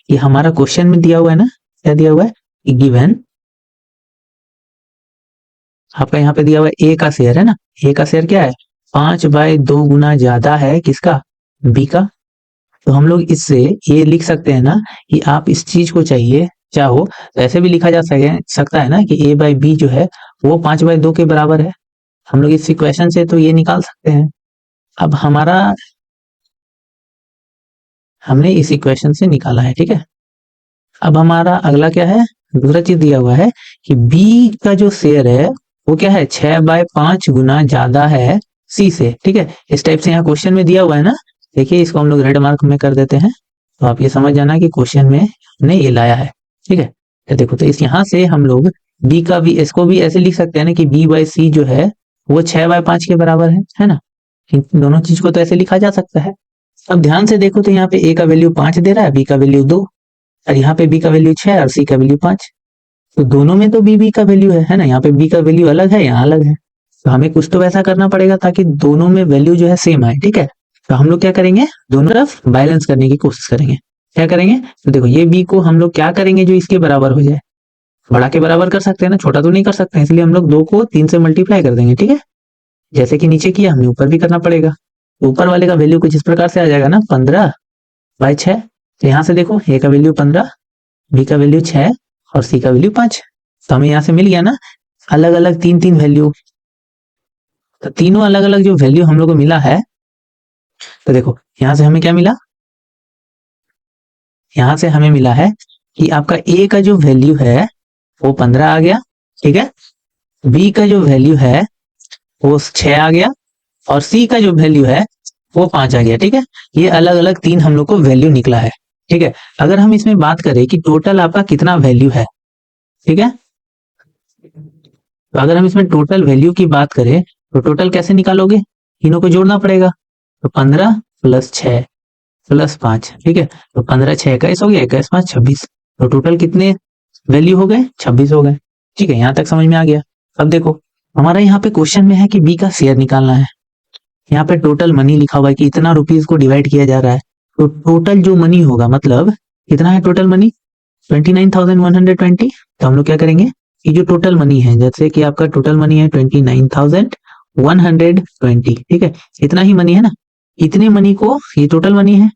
कि हमारा क्वेश्चन में दिया हुआ है ना, क्या दिया हुआ है कि गिवन आपका यहाँ पे दिया हुआ है ए का शेयर है ना, ए का शेयर क्या है 5/2 गुना ज्यादा है किसका, बी का। तो हम लोग इससे ये लिख सकते हैं ना कि आप इस चीज को चाहिए चाहो तो ऐसे भी लिखा जा सकता है ना कि ए बाई बी जो है वो 5/2 के बराबर है। हम लोग इस इक्वेशन से तो ये निकाल सकते हैं। अब हमारा हमने इस इक्वेशन से निकाला है, ठीक है। अब हमारा अगला क्या है, दूसरा चीज दिया हुआ है कि बी का जो शेयर है वो क्या है 6/5 गुना ज्यादा है सी से, ठीक है। इस टाइप से यहाँ क्वेश्चन में दिया हुआ है ना, देखिए इसको हम लोग रेड मार्क में कर देते हैं, तो आप ये समझ जाना कि क्वेश्चन में हमने ये लाया है, ठीक है। तो देखो तो इस यहाँ से हम लोग बी का भी, इसको भी ऐसे लिख सकते हैं ना कि बी बाई सी जो है वो 6/5 के बराबर है ना। इन दोनों चीज को तो ऐसे लिखा जा सकता है। अब ध्यान से देखो तो यहाँ पे ए का वैल्यू 5 दे रहा है, बी का वैल्यू 2, और यहाँ पे बी का वैल्यू 6 और सी का वैल्यू 5। तो दोनों में तो बी का वैल्यू है ना, यहाँ पे बी का वैल्यू अलग है, यहाँ अलग है। तो हमें कुछ तो वैसा करना पड़ेगा ताकि दोनों में वैल्यू जो है सेम आए, ठीक है। तो हम लोग क्या करेंगे, दोनों तरफ बैलेंस करने की कोशिश करेंगे। क्या करेंगे, तो देखो ये बी को हम लोग क्या करेंगे जो इसके बराबर हो जाए, बड़ा के बराबर कर सकते हैं ना, छोटा तो नहीं कर सकते, इसलिए हम लोग 2 को 3 से मल्टीप्लाई कर देंगे, ठीक है। जैसे कि नीचे किया हमें ऊपर भी करना पड़ेगा। ऊपर वाले का वैल्यू कुछ इस प्रकार से आ जाएगा ना 15/6। तो यहाँ से देखो ए का वैल्यू 15, बी का वैल्यू 6 और सी का वैल्यू 5। तो हमें यहाँ से मिल गया ना अलग अलग 3 वैल्यू। तो तीनों अलग अलग जो वैल्यू हम लोग को मिला है, तो देखो यहाँ से हमें क्या मिला, यहाँ से हमें मिला है कि आपका ए का जो वैल्यू है वो 15 आ गया, ठीक है। बी का जो वैल्यू है वो 6 आ गया और सी का जो वैल्यू है वो 5 आ गया, ठीक है। ये अलग अलग 3 हम लोग को वैल्यू निकला है, ठीक है। अगर हम इसमें बात करें कि टोटल आपका कितना वैल्यू है, ठीक है, तो अगर हम इसमें टोटल वैल्यू की बात करें तो टोटल कैसे निकालोगे, तीनों को जोड़ना पड़ेगा। तो 15 + 6 + 5, ठीक है। तो 15 6 21 हो गया, 21 5 26। तो टोटल कितने वैल्यू हो गए, 26 हो गए, ठीक है। यहाँ तक समझ में आ गया। अब देखो हमारा यहाँ पे क्वेश्चन में है कि बी का शेयर निकालना है। यहाँ पे टोटल मनी लिखा हुआ है कि इतना रुपीज को डिवाइड किया जा रहा है। तो टोटल जो मनी होगा मतलब कितना है टोटल मनी 29,120। तो हम लोग क्या करेंगे कि जो टोटल मनी है, जैसे कि आपका टोटल मनी है 29,120, ठीक है, इतना ही मनी है ना। इतने मनी को, ये टोटल मनी है,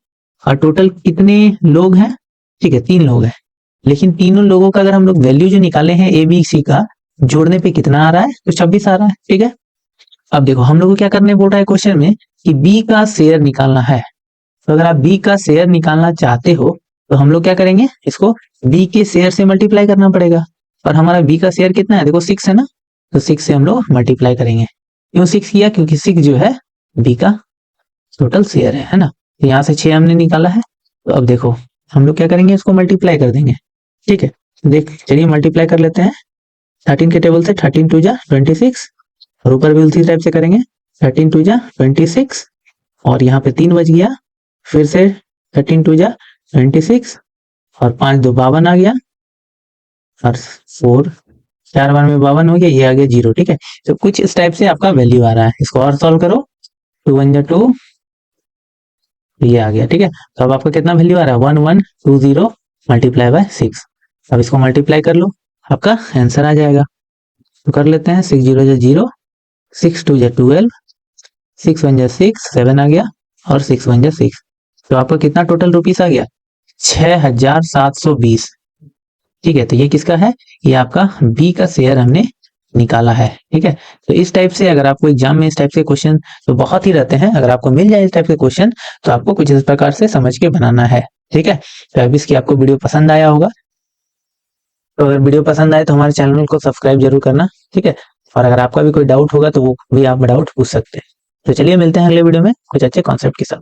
और टोटल कितने लोग हैं, ठीक है 3 लोग हैं। लेकिन तीनों लोगों का अगर हम लोग वैल्यू जो निकाले हैं ए बी सी का, जोड़ने पे कितना आ रहा है, तो 26 आ रहा है, ठीक है। अब देखो हम लोग को क्या करने बोल रहा है क्वेश्चन में कि बी का शेयर निकालना है। तो अगर आप बी का शेयर निकालना चाहते हो तो हम लोग क्या करेंगे, इसको बी के शेयर से मल्टीप्लाई करना पड़ेगा। और हमारा बी का शेयर कितना है, देखो 6 है ना, तो 6 से हम लोग मल्टीप्लाई करेंगे। क्यों 6 किया, क्योंकि 6 जो है बी का टोटल शेयर है ना। तो यहाँ से 6 हमने निकाला है। तो अब देखो हम लोग क्या करेंगे, इसको मल्टीप्लाई कर देंगे, ठीक है। देख चलिए मल्टीप्लाई कर लेते हैं 13 के टेबल से। 13 2 जा 26, और ऊपर भी उसी टाइप से करेंगे 13 2 जा 26, और यहाँ पे 3 बच गया, फिर से 13 2 जा 26, और 5 2 52 आ गया, और 4 बार में 52 हो गया, ये आ गया 0, ठीक है। तो कुछ इस टाइप से आपका वैल्यू आ रहा है। इसको और सॉल्व करो, 2 1 जा 2, ये आ गया, ठीक है। तो अब आपका कितना वैल्यू आ रहा है 1120 मल्टीप्लाई बाय 6। अब इसको मल्टीप्लाई कर लो, आपका आंसर आ जाएगा। तो कर लेते हैं 6 0 जा 0, 6 2 जा 12, 6 1 जा 6 7 आ गया, और 6 1 जा 6। तो आपका कितना टोटल रुपीस आ गया 6,720, ठीक है। तो ये किसका है, ये आपका बी का शेयर हमने निकाला है, ठीक है। तो इस टाइप से अगर आपको एग्जाम में इस टाइप के क्वेश्चन तो बहुत ही रहते हैं, अगर आपको मिल जाए इस टाइप के क्वेश्चन तो आपको कुछ इस प्रकार से समझ के बनाना है, ठीक है। तो अब इसकी आपको वीडियो पसंद आया होगा, तो अगर वीडियो पसंद आए तो हमारे चैनल को सब्सक्राइब जरूर करना, ठीक है। और अगर आपका भी कोई डाउट होगा तो वो भी आप डाउट पूछ सकते हैं। तो चलिए मिलते हैं अगले वीडियो में कुछ अच्छे कॉन्सेप्ट के साथ।